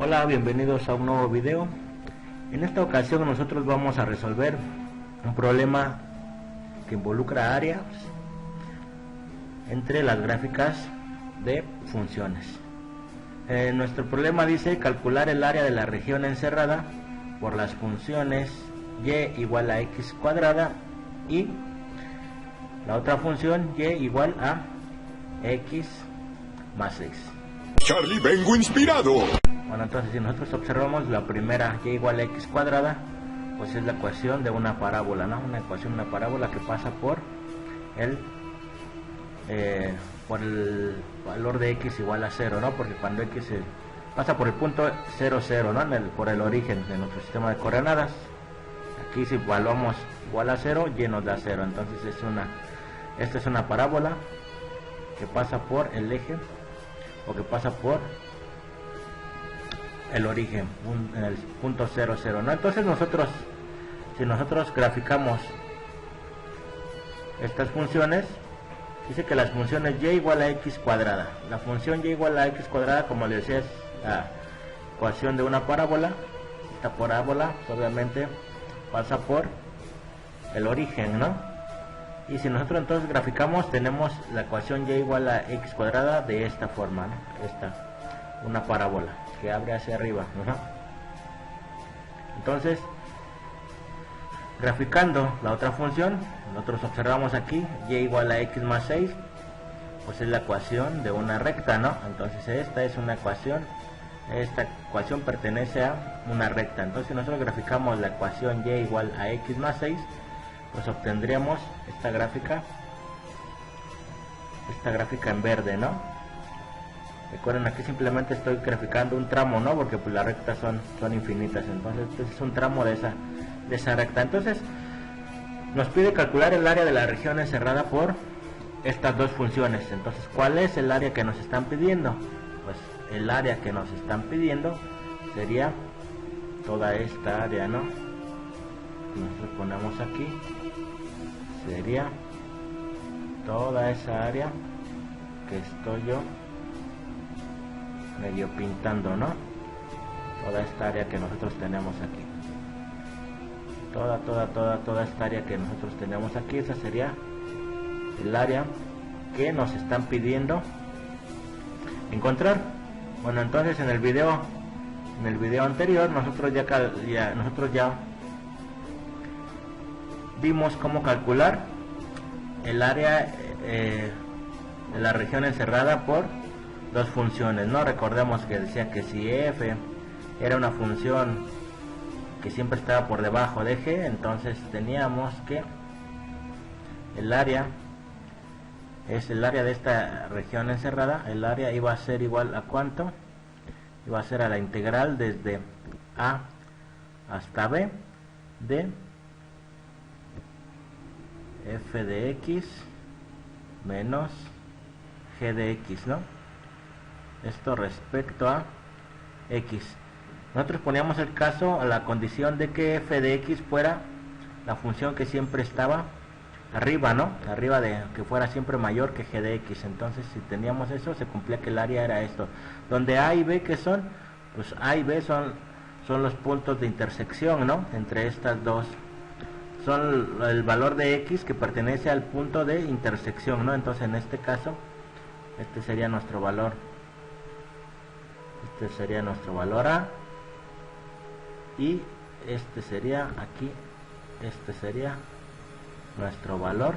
Hola, bienvenidos a un nuevo video. En esta ocasión nosotros vamos a resolver un problema que involucra áreas entre las gráficas de funciones. Nuestro problema dice calcular el área de la región encerrada por las funciones y igual a x cuadrada y la otra función y igual a x más 6. Charlie, vengo inspirado. Bueno, entonces si nosotros observamos la primera y igual a x cuadrada, pues es la ecuación de una parábola, ¿no? Una parábola que pasa por el valor de x igual a 0, ¿no? Porque cuando x pasa por el punto 0, 0, ¿no? Por el origen de nuestro sistema de coordenadas. Aquí si evaluamos igual a 0, y nos da 0. Entonces esta es una parábola que pasa por el eje o que pasa por el origen, en el punto 0, 0, ¿no? Entonces si nosotros graficamos estas funciones, dice que las funciones y igual a x cuadrada. La función y igual a x cuadrada, como les decía, es la ecuación de una parábola. Esta parábola pues, obviamente pasa por el origen, ¿no? Y si nosotros entonces graficamos, tenemos la ecuación y igual a x cuadrada de esta forma, ¿no? Una parábola que abre hacia arriba, ¿no? Entonces, graficando la otra función, nosotros observamos aquí y igual a x más 6, pues es la ecuación de una recta, ¿no? Entonces esta ecuación pertenece a una recta. Entonces si nosotros graficamos la ecuación y igual a x más 6, pues obtendríamos esta gráfica en verde, ¿no? Recuerden, aquí simplemente estoy graficando un tramo, ¿no? Porque pues las rectas son infinitas. Entonces este es un tramo de esa recta. Entonces nos pide calcular el área de la región encerrada por estas dos funciones. Entonces, ¿cuál es el área que nos están pidiendo? Pues el área que nos están pidiendo sería toda esta área, ¿no? Nosotros ponemos aquí, sería toda esa área que estoy yo medio pintando, ¿no? Toda esta área que nosotros tenemos aquí, toda esta área que nosotros tenemos aquí, esa sería el área que nos están pidiendo encontrar. Bueno, entonces en el video anterior nosotros ya vimos cómo calcular el área de la región encerrada por dos funciones, ¿no? Recordemos que decía que si f era una función que siempre estaba por debajo de g, entonces teníamos que el área es el área de esta región encerrada. El área iba a ser igual a ¿cuánto? Iba a ser a la integral desde a hasta b de f de x menos g de x, ¿no? Esto respecto a x. Nosotros poníamos el caso a la condición de que f de x fuera la función que siempre estaba arriba, ¿no? Arriba, de que fuera siempre mayor que g de x. Entonces si teníamos eso, se cumplía que el área era esto. Donde a y b, ¿qué son? Pues a y b son los puntos de intersección, ¿no? Entre estas dos. Son el valor de x que pertenece al punto de intersección, ¿no? Entonces en este caso, este sería nuestro valor. Este sería nuestro valor A. Y este sería aquí. Este sería nuestro valor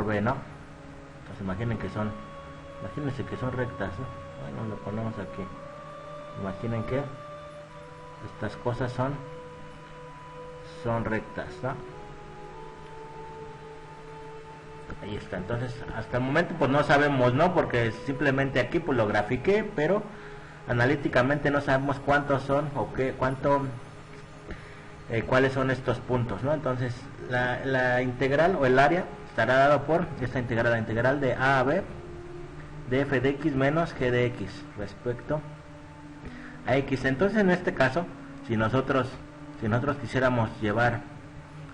B, ¿no? Entonces imagínense que son rectas, ¿no? Bueno, lo ponemos aquí. Imaginen que estas cosas son rectas, ¿no? Ahí está. Entonces hasta el momento pues no sabemos, ¿no? Porque simplemente aquí pues lo grafiqué, pero analíticamente no sabemos cuántos son o cuáles son estos puntos, ¿no? Entonces la integral o el área estará dado por esta integral, la integral de a b de f de x menos g de x respecto a x. Entonces en este caso, si nosotros quisiéramos llevar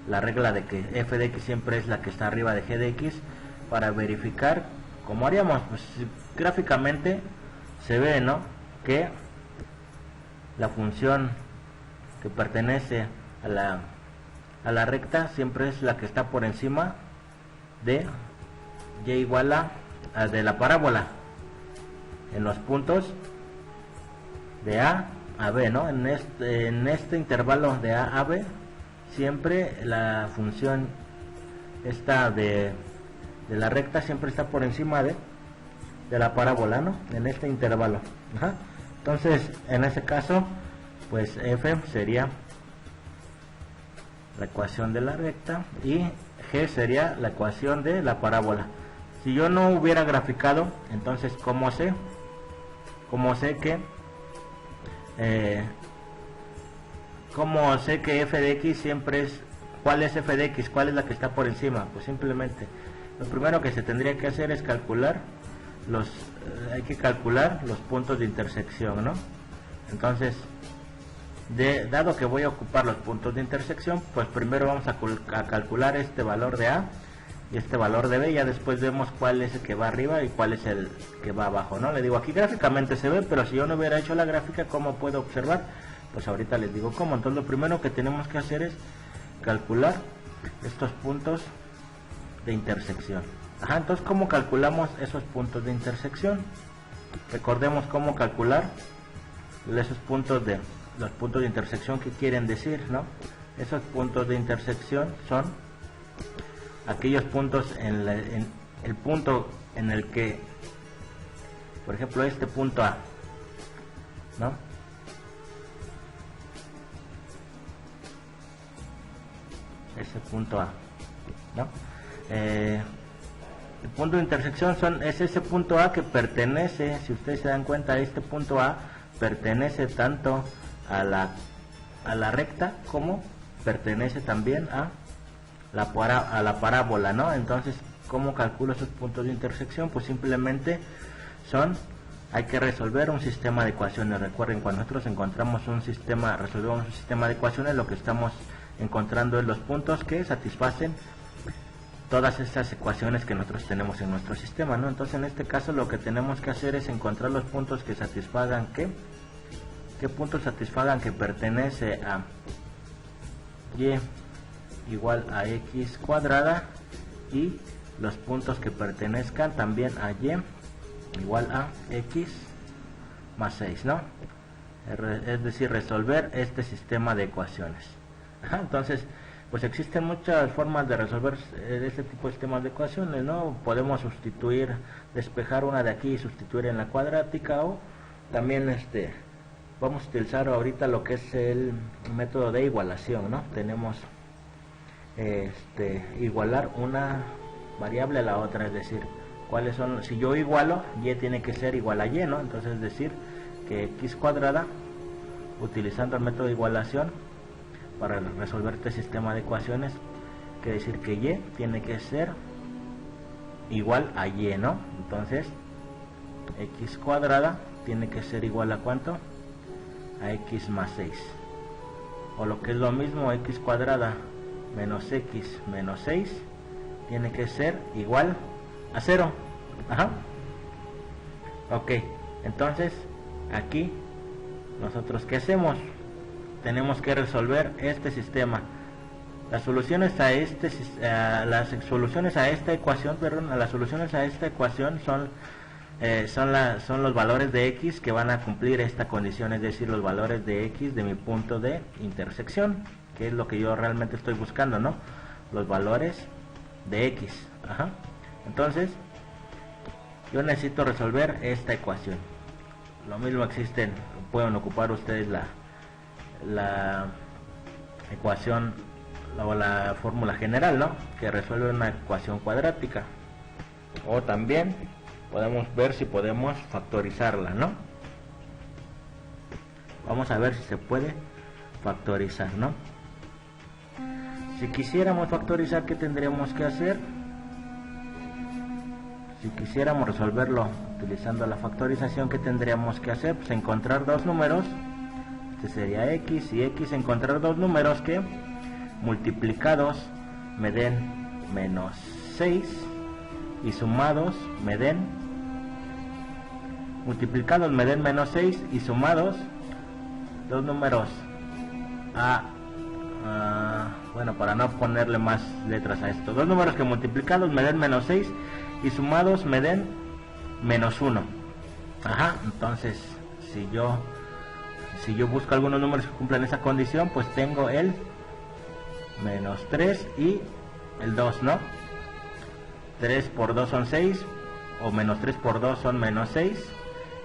la regla de que f de x siempre es la que está arriba de g de x, para verificar, ¿cómo haríamos? Pues gráficamente se ve, ¿no? que la función que pertenece a la recta siempre es la que está por encima de y igual a de la parábola en los puntos de A a B, ¿no? En este intervalo de A a B siempre la función esta de la recta siempre está por encima de la parábola, ¿no? En este intervalo. Ajá. Entonces, en ese caso, pues F sería la ecuación de la recta y G sería la ecuación de la parábola. Si yo no hubiera graficado, entonces ¿cómo sé que f de x siempre es, ¿cuál es f de x? ¿Cuál es la que está por encima? Pues simplemente lo primero que se tendría que hacer es calcular hay que calcular los puntos de intersección, ¿no? Entonces, dado que voy a ocupar los puntos de intersección, pues primero vamos a calcular este valor de A y este valor de B, ya después vemos cuál es el que va arriba y cuál es el que va abajo, ¿no? Le digo, aquí gráficamente se ve, pero si yo no hubiera hecho la gráfica, ¿cómo puedo observar? Pues ahorita les digo cómo. Entonces lo primero que tenemos que hacer es calcular estos puntos de intersección. Ajá, entonces ¿cómo calculamos esos puntos de intersección? Recordemos cómo calcular esos puntos de los puntos de intersección. ¿Qué quieren decir, no? Esos puntos de intersección son aquellos puntos en el punto en el que, por ejemplo, este punto A, ¿no? Ese punto A, ¿no? El punto de intersección es ese punto A que pertenece, si ustedes se dan cuenta, este punto A pertenece tanto a la recta como pertenece también a la parábola, ¿no? Entonces, ¿cómo calculo esos puntos de intersección? Pues simplemente hay que resolver un sistema de ecuaciones. Recuerden, cuando nosotros encontramos resolvemos un sistema de ecuaciones, lo que estamos encontrando es los puntos que satisfacen todas estas ecuaciones que nosotros tenemos en nuestro sistema, ¿no? Entonces, en este caso lo que tenemos que hacer es encontrar los puntos que satisfagan qué puntos satisfagan que pertenece a y igual a x cuadrada y los puntos que pertenezcan también a y igual a x más 6, ¿no? Es decir, resolver este sistema de ecuaciones. Ajá, entonces, pues existen muchas formas de resolver este tipo de sistemas de ecuaciones, ¿no? Podemos despejar una de aquí y sustituir en la cuadrática, o también vamos a utilizar ahorita lo que es el método de igualación, ¿no? Tenemos igualar una variable a la otra, es decir, cuáles son, si yo igualo, y tiene que ser igual a y, ¿no? Entonces es decir, que x cuadrada, utilizando el método de igualación para resolver este sistema de ecuaciones, quiere decir que y tiene que ser igual a y, ¿no? Entonces x cuadrada tiene que ser igual a ¿cuánto? A x más 6, o lo que es lo mismo, x cuadrada menos x menos 6 tiene que ser igual a 0. Ajá. Ok, entonces aquí nosotros ¿qué hacemos? Tenemos que resolver este sistema. Las soluciones a esta ecuación son los valores de x que van a cumplir esta condición, es decir, los valores de x de mi punto de intersección, que es lo que yo realmente estoy buscando, ¿no? Los valores de x. Ajá. Entonces, yo necesito resolver esta ecuación. Lo mismo pueden ocupar ustedes la ecuación o la fórmula general, ¿no? Que resuelve una ecuación cuadrática. O también podemos ver si podemos factorizarla, ¿no? Vamos a ver si se puede factorizar, ¿no? Si quisiéramos factorizar, ¿qué tendríamos que hacer? Si quisiéramos resolverlo utilizando la factorización, ¿qué tendríamos que hacer? Pues encontrar dos números. Este sería x y x, encontrar dos números que multiplicados me den menos 6 y sumados me den multiplicados me den menos 6 y sumados dos números bueno, para no ponerle más letras a esto, dos números que multiplicados me den menos 6 y sumados me den menos 1. Ajá, entonces si yo busco algunos números que cumplan esa condición, pues tengo el menos 3 y el 2, ¿no? 3 por 2 son 6, o menos 3 por 2 son menos 6,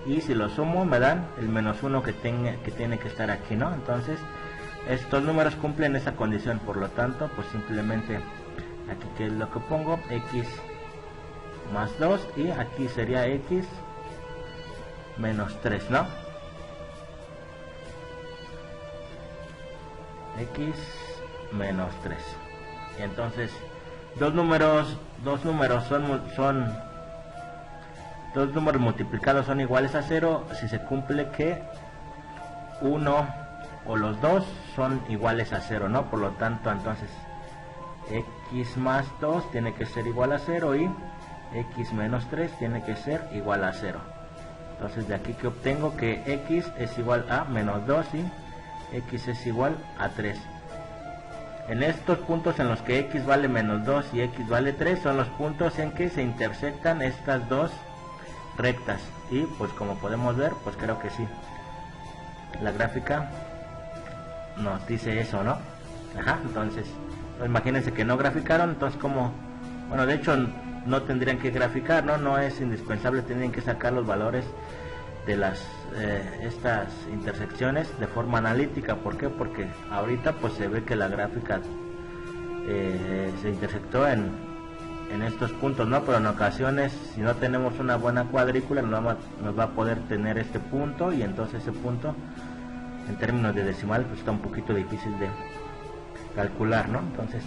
y si lo sumo me dan el menos 1 que tiene que estar aquí, ¿no? Entonces estos números cumplen esa condición, por lo tanto pues simplemente aquí, que es lo que pongo, x más 2, y aquí sería x menos 3, ¿no? X menos 3. Y entonces dos números multiplicados son iguales a 0 si se cumple que uno o los dos son iguales a 0, ¿no? Por lo tanto, entonces x más 2 tiene que ser igual a 0 y x menos 3 tiene que ser igual a 0. Entonces de aquí que obtengo que x es igual a menos 2 y x es igual a 3. En estos puntos en los que x vale menos 2 y x vale 3 son los puntos en que se intersectan estas dos rectas, y pues como podemos ver, pues creo que sí, la gráfica nos dice eso, ¿no? Ajá, entonces pues imagínense que no graficaron, entonces como, bueno, de hecho no tendrían que graficar, no es indispensable, tienen que sacar los valores de estas intersecciones de forma analítica. ¿Por qué? Porque ahorita pues se ve que la gráfica se intersectó en estos puntos, ¿no? Pero en ocasiones, si no tenemos una buena cuadrícula, nos va a poder tener este punto, y entonces ese punto en términos de decimal pues está un poquito difícil de calcular, ¿no? Entonces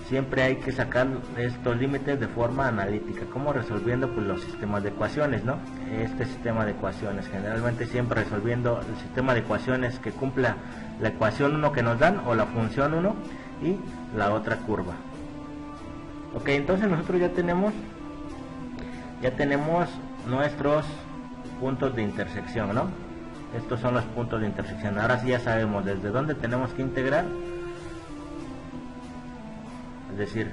siempre hay que sacar estos límites de forma analítica, como resolviendo pues los sistemas de ecuaciones, ¿no? Este sistema de ecuaciones, generalmente siempre resolviendo el sistema de ecuaciones que cumpla la ecuación 1 que nos dan, o la función 1 y la otra curva. Ok, entonces nosotros ya tenemos nuestros puntos de intersección, ¿no? Estos son los puntos de intersección. Ahora sí ya sabemos desde dónde tenemos que integrar. Es decir,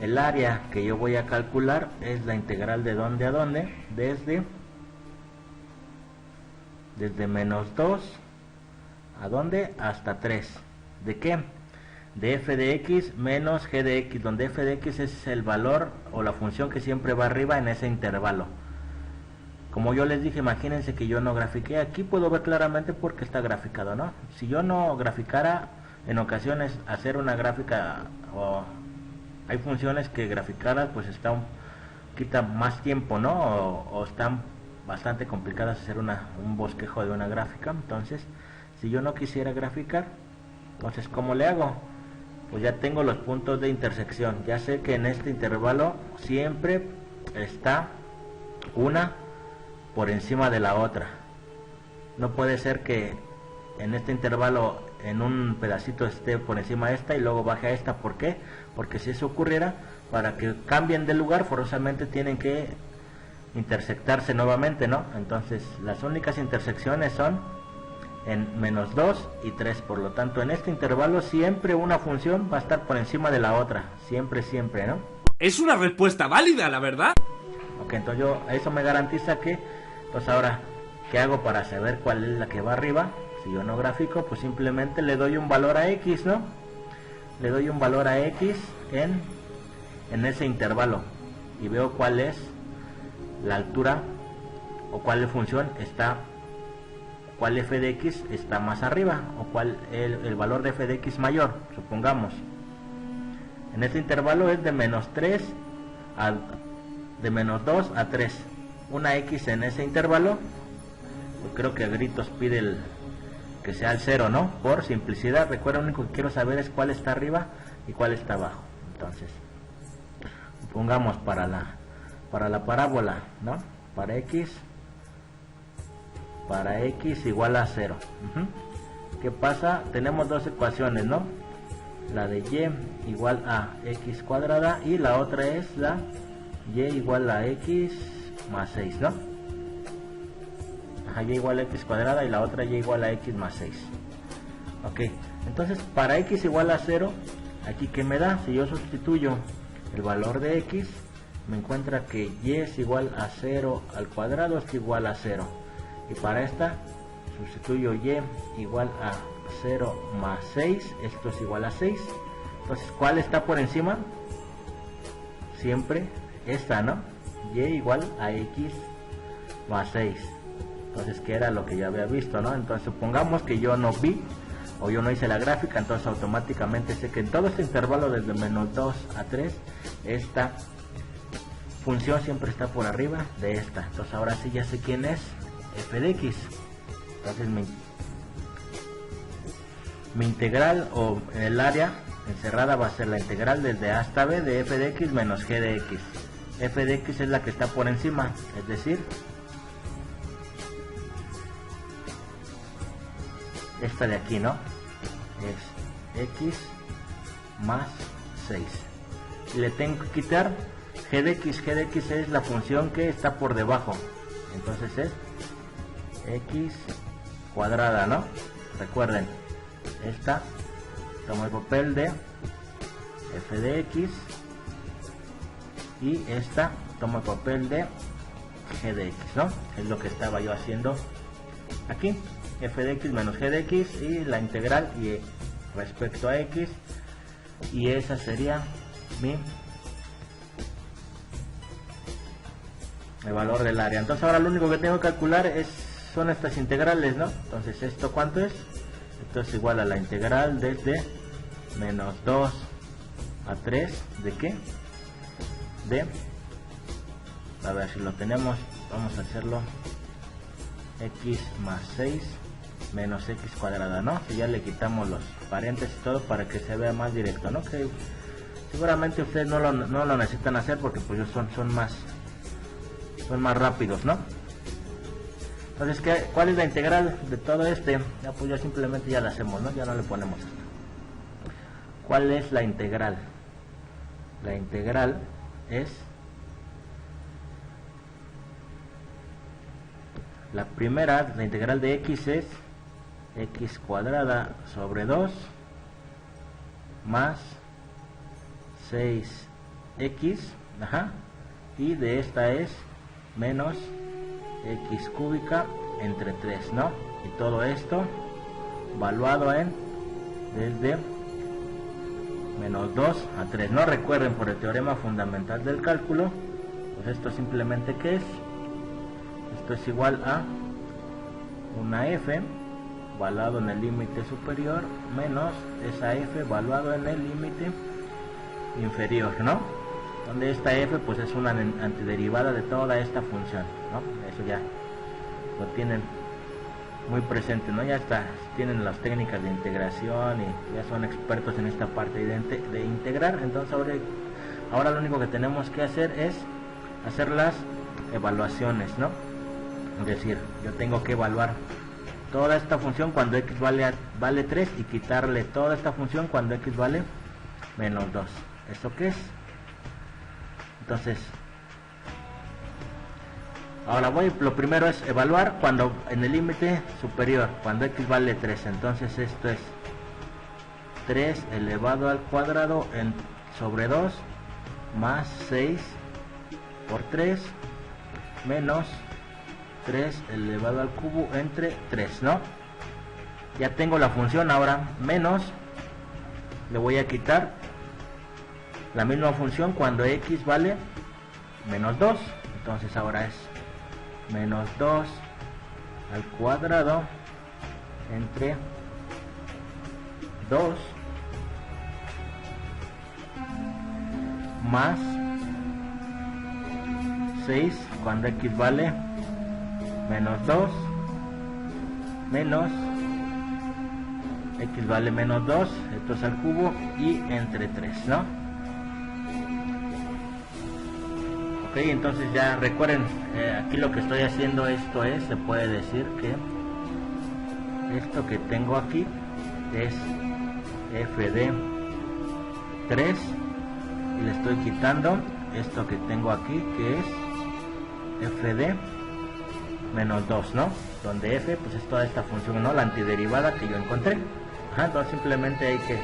el área que yo voy a calcular es la integral de dónde a dónde, desde menos 2 a dónde, hasta 3. ¿De qué? De f de x menos g de x, donde f de x es el valor o la función que siempre va arriba en ese intervalo. Como yo les dije, imagínense que yo no grafiqué, aquí puedo ver claramente porque está graficado, ¿no? Si yo no graficara, en ocasiones hacer una gráfica, o hay funciones que graficadas pues quita más tiempo, ¿no? O están bastante complicadas hacer un bosquejo de una gráfica. Entonces, si yo no quisiera graficar, entonces ¿cómo le hago? Pues ya tengo los puntos de intersección. Ya sé que en este intervalo siempre está una por encima de la otra. No puede ser que en este intervalo en un pedacito esté por encima de esta y luego baje a esta. ¿Por qué? Porque si eso ocurriera, para que cambien de lugar forzosamente tienen que intersectarse nuevamente, ¿no? Entonces las únicas intersecciones son en menos 2 y 3. Por lo tanto, en este intervalo siempre una función va a estar por encima de la otra. Siempre, ¿no? Es una respuesta válida, la verdad. Ok, entonces eso me garantiza que, pues ahora, ¿qué hago para saber cuál es la que va arriba? Si yo no grafico, pues simplemente le doy un valor a x, ¿no? Le doy un valor a x en ese intervalo y veo cuál es la altura o cuál función está, cuál f de x está más arriba, o cuál el valor de f de x mayor, supongamos. En este intervalo es de menos 3 de menos 2 a 3. Una x en ese intervalo, pues creo que a gritos pide que sea el 0, ¿no? Por simplicidad. Recuerda, lo único que quiero saber es cuál está arriba y cuál está abajo. Entonces, pongamos para la parábola, ¿no? Para x igual a 0. ¿Qué pasa? Tenemos dos ecuaciones, ¿no? La de y igual a x cuadrada, y la otra es la y igual a x más 6, ¿no? Ajá, y igual a x cuadrada y la otra y igual a x más 6. Ok, entonces para x igual a 0, aquí que me da, si yo sustituyo el valor de x, me encuentra que y es igual a 0 al cuadrado es igual a 0. Y para esta sustituyo y igual a 0 más 6, esto es igual a 6. Entonces, ¿cuál está por encima? Siempre esta, ¿no? Y igual a x más 6. Entonces, que era lo que ya había visto, ¿no? Entonces, supongamos que yo no vi o yo no hice la gráfica, entonces automáticamente sé que en todo este intervalo desde menos 2 a 3, esta función siempre está por arriba de esta. Entonces, ahora sí ya sé quién es f de x. Entonces, mi integral o en el área encerrada va a ser la integral desde a hasta b de f de x menos g de x. F de x es la que está por encima, es decir, esta de aquí, ¿no? Es x más 6. Y le tengo que quitar g de x es la función que está por debajo. Entonces es x cuadrada, ¿no? Recuerden, esta toma el papel de f de x y esta toma el papel de g de x, ¿no? Es lo que estaba yo haciendo aquí, f de x menos g de x y la integral y respecto a x, y esa sería el valor del área. Entonces ahora lo único que tengo que calcular son estas integrales, ¿no? Entonces, ¿esto cuánto es? Esto es igual a la integral desde menos 2 a 3 ¿de qué? A ver si lo tenemos, vamos a hacerlo x más 6 menos x cuadrada, ¿no? Si ya le quitamos los paréntesis y todo para que se vea más directo, ¿no? Que seguramente ustedes no lo necesitan hacer porque pues son más rápidos, ¿no? Entonces, ¿cuál es la integral de todo este? Ya pues ya simplemente ya la hacemos, ¿no? Ya no le ponemos esto. ¿Cuál es la integral? La integral es la primera, la integral de x es x cuadrada sobre 2 más 6x, ajá, y de esta es menos x cúbica entre 3, ¿no? Y todo esto valuado en desde menos 2 a 3, ¿no? Recuerden, por el teorema fundamental del cálculo, pues esto simplemente ¿qué es? Esto es igual a una f valuado en el límite superior menos esa f valuado en el límite inferior, ¿no? Donde esta f pues es una antiderivada de toda esta función, ¿no? Eso ya lo tienen muy presente, ¿no? Ya está, tienen las técnicas de integración y ya son expertos en esta parte de integrar. Entonces ahora lo único que tenemos que hacer es hacer las evaluaciones, ¿no? Es decir, yo tengo que evaluar toda esta función cuando x vale 3 y quitarle toda esta función cuando x vale menos 2. ¿Eso qué es? Entonces, ahora lo primero es evaluar cuando en el límite superior, cuando x vale 3. Entonces esto es 3 elevado al cuadrado sobre 2 más 6 por 3 menos 3 elevado al cubo entre 3, ¿no? Ya tengo la función, ahora menos, le voy a quitar la misma función cuando x vale menos 2. Entonces ahora es menos 2 al cuadrado entre 2 más 6 cuando x vale menos 2 menos x vale menos 2, esto es al cubo y entre 3, ¿no? Ok, entonces ya recuerden, aquí lo que estoy haciendo esto es, se puede decir que esto que tengo aquí es f de 3 y le estoy quitando esto que tengo aquí que es f de menos 2, ¿no? Donde f pues es toda esta función, ¿no? La antiderivada que yo encontré. Entonces simplemente hay que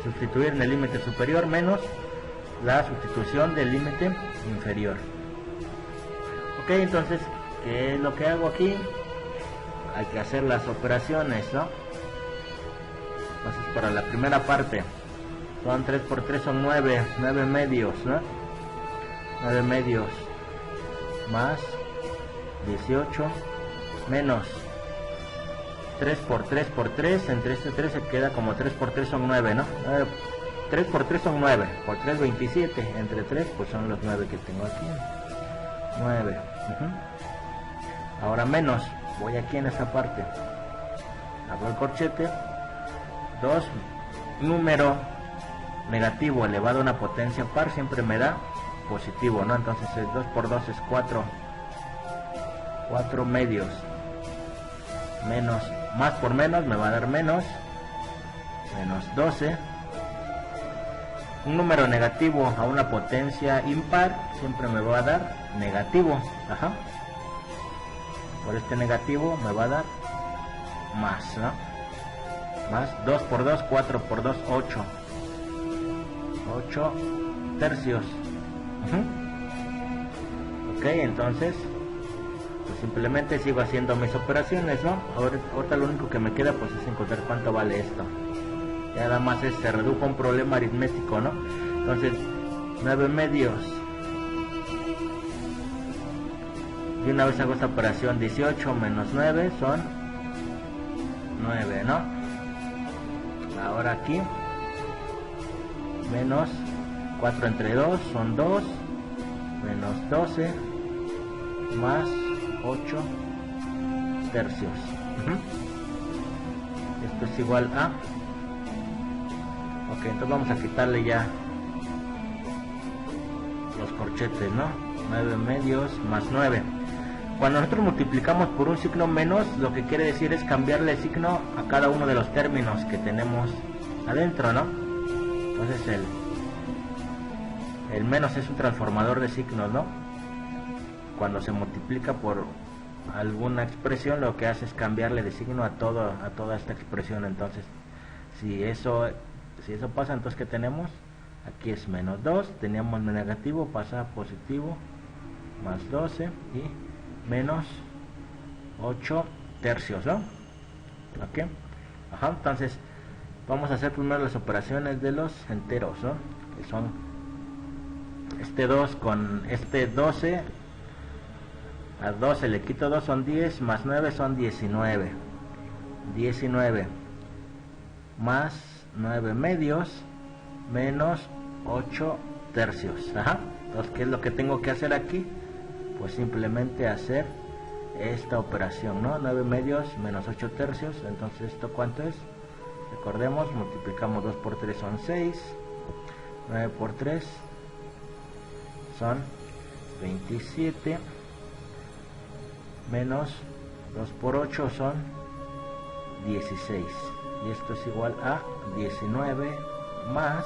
sustituir en el límite superior menos la sustitución del límite inferior. Ok, entonces, ¿qué es lo que hago aquí? Hay que hacer las operaciones, ¿no? Entonces para la primera parte son 3 por 3 son 9 medios, ¿no? 9 medios más 18 menos 3 por 3 por 3, entre este 3 se queda como 3 por 3 son 9, ¿no? 3 por 3 son 9, por 3 27, entre 3 pues son los 9 que tengo aquí, 9. Ahora menos, voy aquí en esa parte, abro el corchete, 2, número negativo elevado a una potencia par siempre me da positivo, ¿no? Entonces 2 por 2 es 4 medios, menos, más por menos me va a dar menos 12. Un número negativo a una potencia impar siempre me va a dar negativo, por este negativo me va a dar más, ¿no? Más 2 por 2, 4 por 2, 8 tercios. Ok, entonces pues simplemente sigo haciendo mis operaciones, ¿no? Ahorita lo único que me queda pues es encontrar cuánto vale esto. Ya nada más se redujo un problema aritmético, ¿no? Entonces 9 medios, y una vez hago esta operación, 18 menos 9 son 9, ¿no? Ahora aquí menos 4 entre 2 son 2, menos 12 más 8 tercios. Esto es igual a, ok, entonces vamos a quitarle ya los corchetes, ¿no? 9 medios más 9. Cuando nosotros multiplicamos por un signo menos, lo que quiere decir es cambiarle el signo a cada uno de los términos que tenemos adentro, ¿no? Entonces el menos es un transformador de signos, ¿no? Cuando se multiplica por alguna expresión, lo que hace es cambiarle de signo a toda esta expresión. Entonces si eso pasa, entonces ¿qué tenemos? Aquí es menos 2, teníamos negativo, pasa a positivo, más 12 y menos 8 tercios, ¿no? Ok, entonces vamos a hacer primero las operaciones de los enteros, ¿no? Que son este 2 con este 12, a 12 le quito 2 son 10, más 9 son 19, 19 más 9 medios menos 8 tercios. Entonces, ¿qué es lo que tengo que hacer aquí? Pues simplemente hacer esta operación, ¿no? 9 medios menos 8 tercios. Entonces, ¿esto cuánto es? Recordemos, multiplicamos 2 por 3 son 6, 9 por 3 son 27, menos 2 por 8 son 16, y esto es igual a 19 más,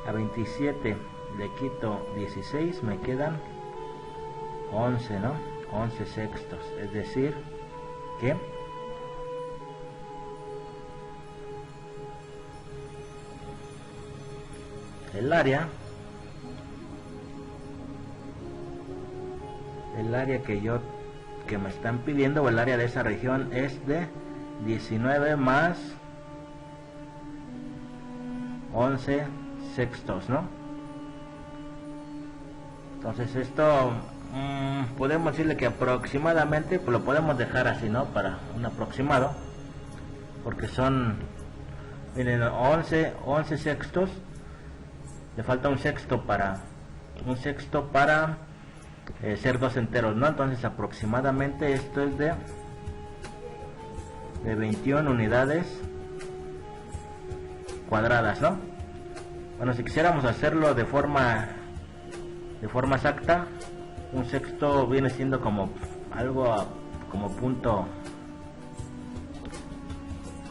a 27 le quito 16, me quedan 11, ¿no? 11 sextos, es decir que el área que me están pidiendo, o el área de esa región, es de 19 más 11 sextos, ¿no? Entonces esto podemos decirle que aproximadamente, pues lo podemos dejar así, ¿no? Para un aproximado, porque son, miren, 11 sextos, le falta un sexto para ser dos enteros, ¿no? Entonces aproximadamente esto es de 21 unidades cuadradas, ¿no? Bueno, si quisiéramos hacerlo de forma exacta, un sexto viene siendo como algo como punto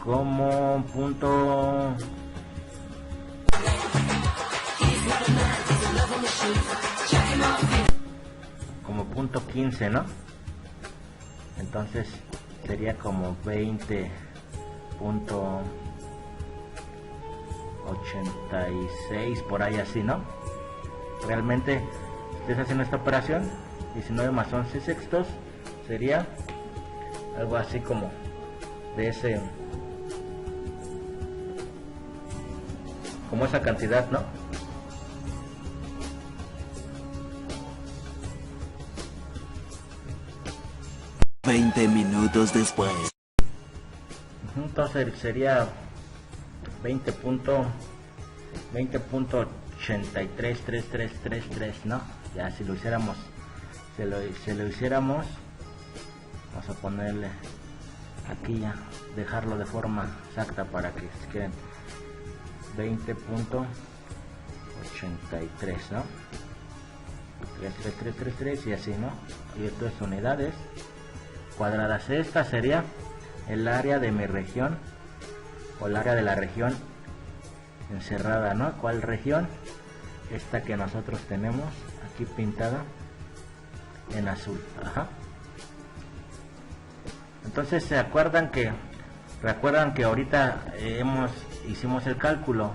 como punto 15, ¿no? entonces sería como 20.86 por ahí así, ¿no? Realmente estés haciendo esta operación, 19 más 11 sextos sería algo así como de ese, como esa cantidad, ¿no? Veinte minutos después. Entonces sería 20.833333, ¿no? Ya si lo hiciéramos, se lo hiciéramos, vamos a ponerle aquí ya, dejarlo de forma exacta para que si quieren 20.83, ¿no? 33333 y así, ¿no? Y esto es unidades cuadradas. Esta sería el área de mi región, o el área de la región encerrada, ¿no? ¿Cuál región? Esta que nosotros tenemos aquí pintada en azul. Ajá. Entonces recuerdan que ahorita hicimos el cálculo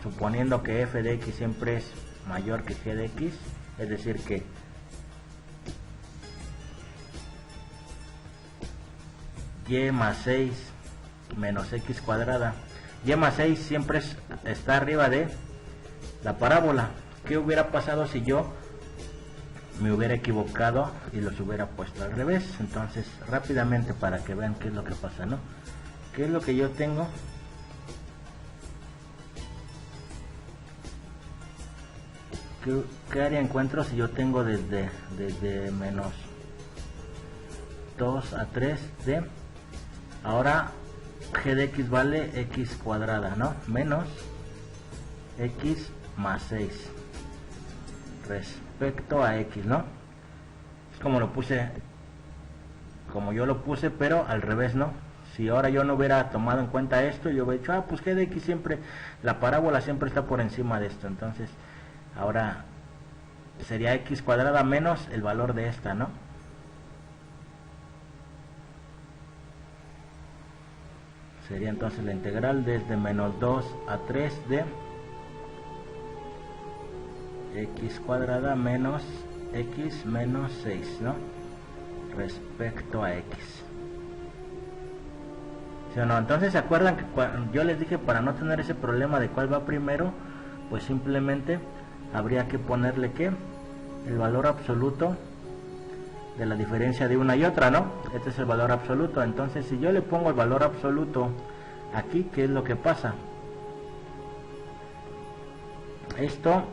suponiendo que f de x siempre es mayor que g de x, es decir que y más 6 menos x cuadrada, y más 6 siempre está arriba de la parábola. ¿Qué hubiera pasado si yo me hubiera equivocado y los hubiera puesto al revés? Entonces rápidamente para que vean qué es lo que pasa, ¿no? ¿Qué es lo que yo tengo? ¿Qué área encuentro si yo tengo desde menos 2 a 3 de, ahora g de x vale x cuadrada, ¿no? Menos x más 6 respecto a x, ¿no? Es como lo puse, como yo lo puse, pero al revés, ¿no? Si ahora yo no hubiera tomado en cuenta esto, yo hubiera dicho, pues g de x siempre, la parábola siempre está por encima de esto, entonces ahora sería x cuadrada menos el valor de esta, ¿no? Sería entonces la integral desde menos 2 a 3 de x cuadrada menos x menos 6, ¿no? Respecto a x. ¿Sí o no? Entonces se acuerdan que yo les dije, para no tener ese problema de cuál va primero, pues simplemente habría que ponerle que el valor absoluto de la diferencia de una y otra, ¿no? Este es el valor absoluto. Entonces si yo le pongo el valor absoluto aquí, ¿qué es lo que pasa? Esta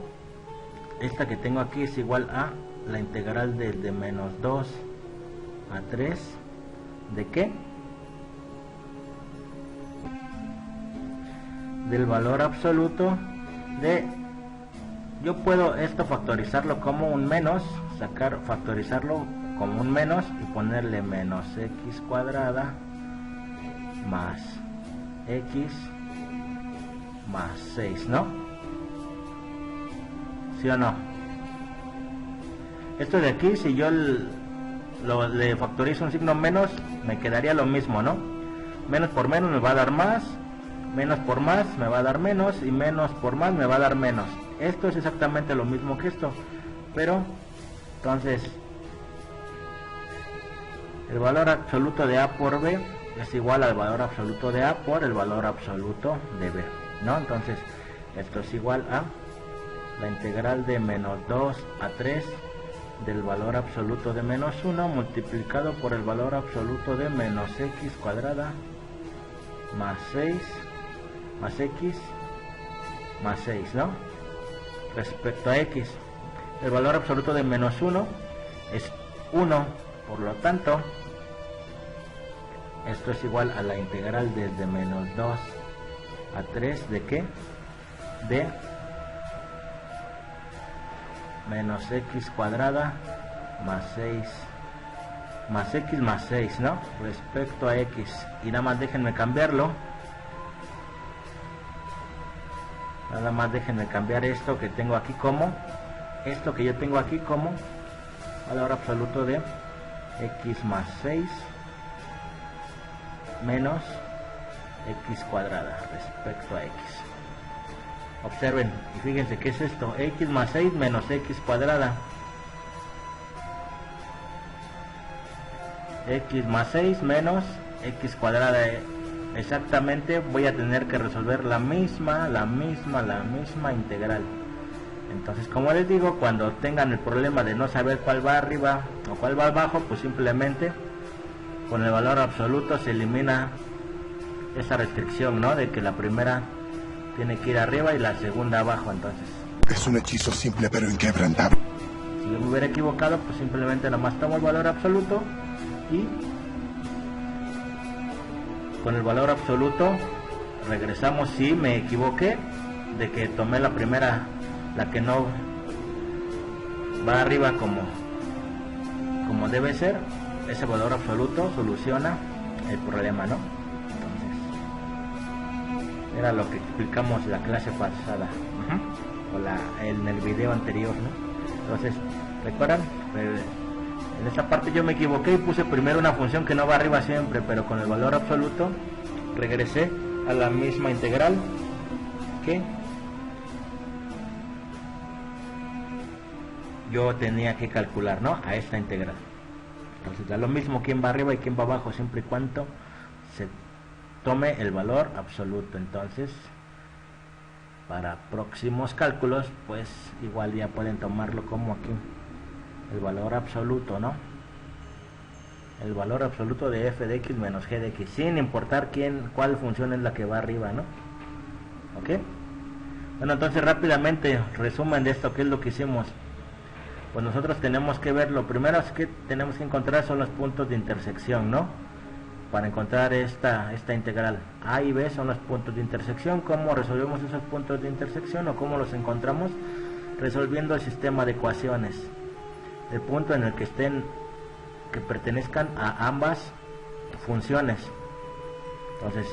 que tengo aquí es igual a la integral desde menos 2 a 3 ¿de qué? Del valor absoluto de, yo puedo esto factorizarlo como un menos, factorizarlo como un menos y ponerle menos x cuadrada más x más 6, ¿no? ¿Sí o no? Esto de aquí, si yo le factorizo un signo menos, me quedaría lo mismo, ¿no? Menos por menos me va a dar más, menos por más me va a dar menos, y menos por más me va a dar menos. Esto es exactamente lo mismo que esto, pero entonces el valor absoluto de a por b es igual al valor absoluto de a por el valor absoluto de b, ¿no? Entonces esto es igual a la integral de menos 2 a 3 del valor absoluto de menos 1 multiplicado por el valor absoluto de menos x cuadrada más 6 más x más 6, ¿no? Respecto a x, el valor absoluto de menos 1 es 1, por lo tanto esto es igual a la integral desde menos 2 a 3 de qué? De menos x cuadrada más 6 más x más 6, ¿no? Respecto a x. Y nada más déjenme cambiarlo. Nada más déjenme cambiar esto que tengo aquí como, esto que yo tengo aquí como valor absoluto de x más 6 menos x cuadrada respecto a x. Observen y fíjense que es esto, x más 6 menos x cuadrada. X más 6 menos x cuadrada. Exactamente voy a tener que resolver la misma integral. Entonces, como les digo, cuando tengan el problema de no saber cuál va arriba o cuál va abajo, pues simplemente con el valor absoluto se elimina esa restricción, ¿no? De que la primera tiene que ir arriba y la segunda abajo. Entonces Es un hechizo simple pero inquebrantable. si yo me hubiera equivocado, pues simplemente nada más tomo el valor absoluto y con el valor absoluto regresamos si me equivoqué de que tomé la primera, la que no va arriba como debe ser. Ese valor absoluto soluciona el problema, ¿no? Entonces era lo que explicamos la clase pasada, o en el video anterior, ¿no? Entonces, ¿recuerdan? En esta parte yo me equivoqué y puse primero una función que no va arriba siempre, pero con el valor absoluto regresé a la misma integral que yo tenía que calcular, ¿no? A esta integral. Entonces da lo mismo quién va arriba y quién va abajo, siempre y cuando se tome el valor absoluto. Entonces, para próximos cálculos, pues igual ya pueden tomarlo como aquí, el valor absoluto, ¿no? El valor absoluto de f de x menos g de x, sin importar cuál función es la que va arriba, ¿no? ¿Ok? Bueno, entonces rápidamente, resumen de esto, ¿qué es lo que hicimos? Pues nosotros tenemos que ver, lo primero es que tenemos que encontrar son los puntos de intersección, ¿no? Para encontrar esta integral. A y B son los puntos de intersección. ¿Cómo resolvemos esos puntos de intersección o cómo los encontramos? Resolviendo el sistema de ecuaciones. El punto en el que pertenezcan a ambas funciones. Entonces,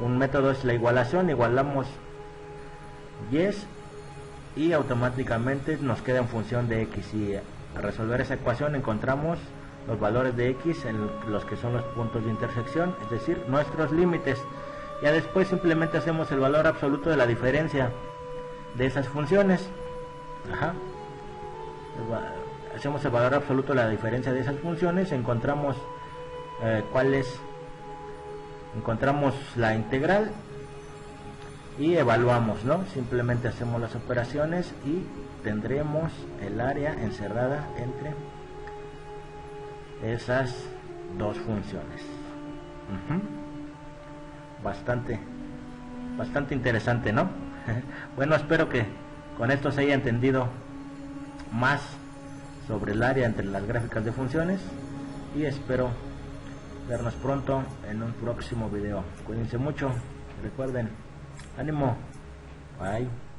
un método es la igualación, igualamos y automáticamente nos queda en función de x, y al resolver esa ecuación encontramos los valores de x en los que son los puntos de intersección, es decir, nuestros límites. Ya después simplemente hacemos el valor absoluto de la diferencia de esas funciones. Hacemos el valor absoluto de la diferencia de esas funciones, encontramos encontramos la integral y evaluamos, ¿no? Simplemente hacemos las operaciones y tendremos el área encerrada entre esas dos funciones. Bastante interesante, ¿no? Bueno, espero que con esto se haya entendido más sobre el área entre las gráficas de funciones y espero vernos pronto en un próximo video. Cuídense mucho, recuerden, ánimo, bye.